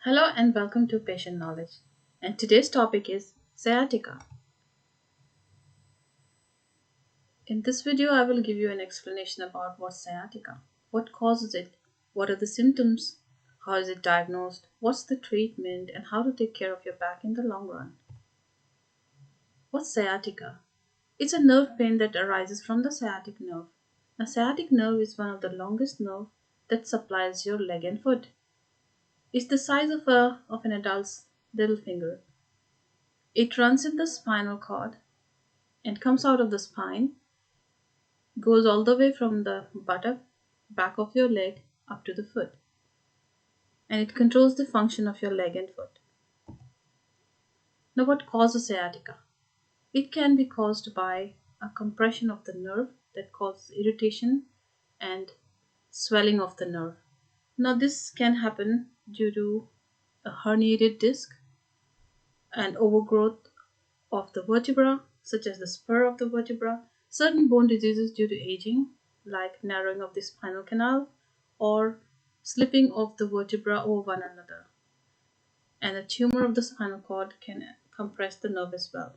Hello and welcome to Patient Knowledge. And today's topic is sciatica. In this video, I will give you an explanation about what's sciatica, what causes it, what are the symptoms, how is it diagnosed, what's the treatment, and how to take care of your back in the long run. What's sciatica? It's a nerve pain that arises from the sciatic nerve. A sciatic nerve is one of the longest nerves that supplies your leg and foot. It's the size of an adult's little finger. It runs in the spinal cord and comes out of the spine, goes all the way from the buttock, back of your leg, up to the foot. And it controls the function of your leg and foot. Now, what causes sciatica? It can be caused by a compression of the nerve that causes irritation and swelling of the nerve. Now, this can happen due to a herniated disc, an overgrowth of the vertebra, such as the spur of the vertebra, certain bone diseases due to aging, like narrowing of the spinal canal or slipping of the vertebra over one another. And a tumor of the spinal cord can compress the nerve as well.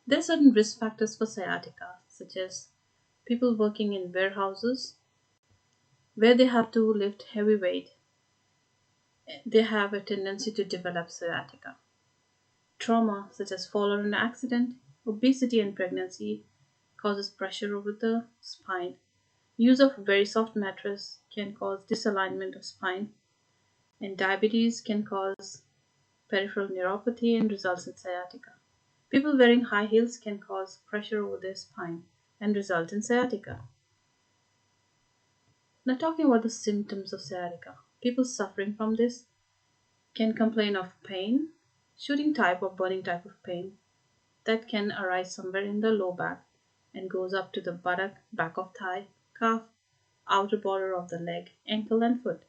There are certain risk factors for sciatica, such as people working in warehouses where they have to lift heavy weight. They have a tendency to develop sciatica. Trauma, such as fall or an accident, obesity and pregnancy causes pressure over the spine. Use of very soft mattress can cause disalignment of spine, and diabetes can cause peripheral neuropathy and results in sciatica. People wearing high heels can cause pressure over their spine and result in sciatica. Now, talking about the symptoms of sciatica, people suffering from this can complain of pain, shooting type or burning type of pain that can arise somewhere in the low back and goes up to the buttock, back of thigh, calf, outer border of the leg, ankle, and foot.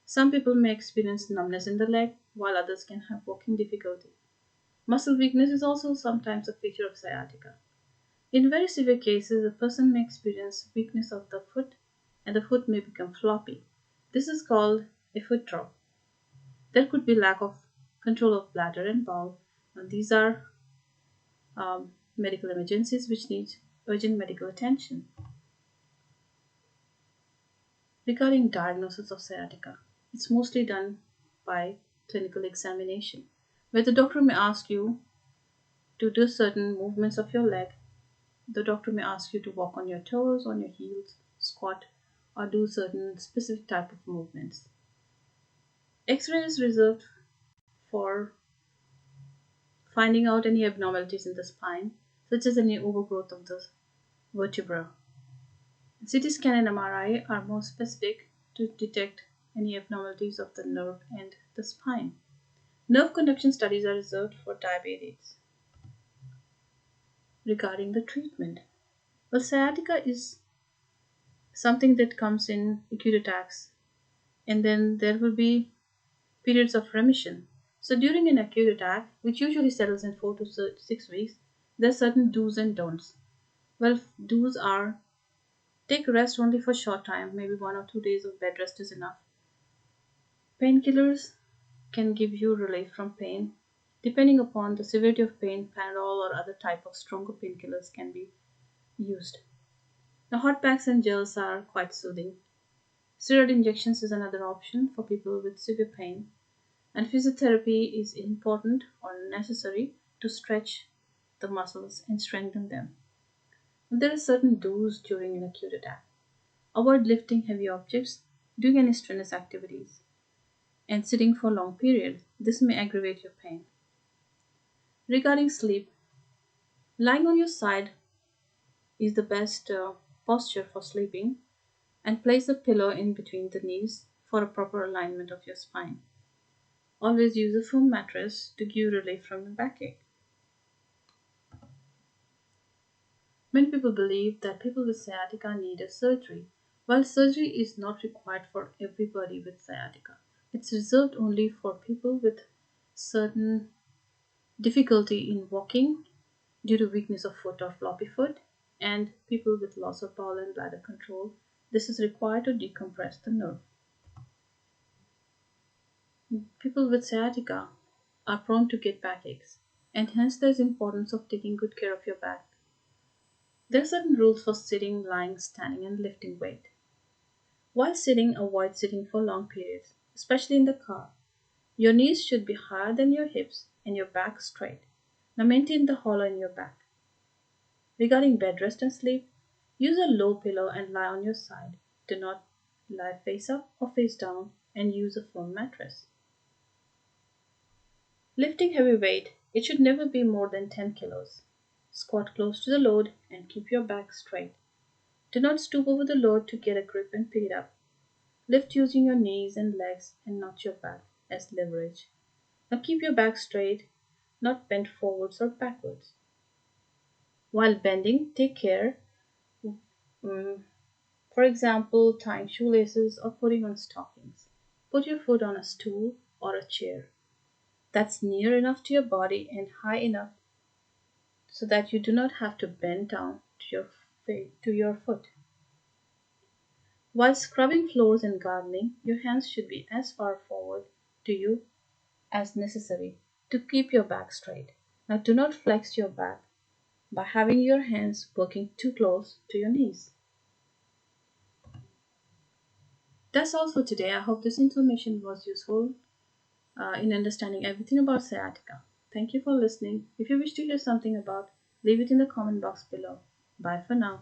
Some people may experience numbness in the leg, while others can have walking difficulty. Muscle weakness is also sometimes a feature of sciatica. In very severe cases, a person may experience weakness of the foot and the foot may become floppy. This is called a foot drop. There could be lack of control of bladder and bowel. And these are medical emergencies which need urgent medical attention. Regarding diagnosis of sciatica, it's mostly done by clinical examination, where the doctor may ask you to do certain movements of your leg. The doctor may ask you to walk on your toes, on your heels, squat, or do certain specific type of movements. X-ray is reserved for finding out any abnormalities in the spine, such as any overgrowth of the vertebra. CT scan and MRI are more specific to detect any abnormalities of the nerve and the spine. Nerve conduction studies are reserved for diabetics. Regarding the treatment, well, sciatica is something that comes in acute attacks, and then there will be periods of remission. So during an acute attack, which usually settles in 4 to 6 weeks, there are certain do's and don'ts. Well, do's are take rest only for a short time, maybe 1 or 2 days of bed rest is enough. Painkillers can give you relief from pain. Depending upon the severity of pain, Panadol or other type of stronger painkillers can be used. Now, hot packs and gels are quite soothing. Steroid injections is another option for people with severe pain. And physiotherapy is important or necessary to stretch the muscles and strengthen them. There are certain do's during an acute attack. Avoid lifting heavy objects, doing any strenuous activities, and sitting for long periods. This may aggravate your pain. Regarding sleep, lying on your side is the best posture for sleeping, and place a pillow in between the knees for a proper alignment of your spine. Always use a firm mattress to give relief from a backache. Many people believe that people with sciatica need a surgery. While surgery is not required for everybody with sciatica, it's reserved only for people with certain difficulty in walking due to weakness of foot or floppy foot, and people with loss of bowel and bladder control. This is required to decompress the nerve. People with sciatica are prone to get backaches, and hence there's importance of taking good care of your back. There are certain rules for sitting, lying, standing, and lifting weight. While sitting, avoid sitting for long periods, especially in the car. Your knees should be higher than your hips and your back straight. Now maintain the hollow in your back. Regarding bed rest and sleep, use a low pillow and lie on your side. Do not lie face up or face down and use a firm mattress. Lifting heavy weight, it should never be more than 10 kilos. Squat close to the load and keep your back straight. Do not stoop over the load to get a grip and pick it up. Lift using your knees and legs and not your back as leverage. Now keep your back straight, not bent forwards or backwards. While bending, take care, mm, for example, tying shoelaces or putting on stockings. Put your foot on a stool or a chair that's near enough to your body and high enough so that you do not have to bend down to your foot. While scrubbing floors and gardening, your hands should be as far forward to you as necessary to keep your back straight. Now, do not flex your back by having your hands working too close to your knees. That's all for today. I hope this information was useful in understanding everything about sciatica. Thank you for listening. If you wish to hear something about, leave it in the comment box below. Bye for now.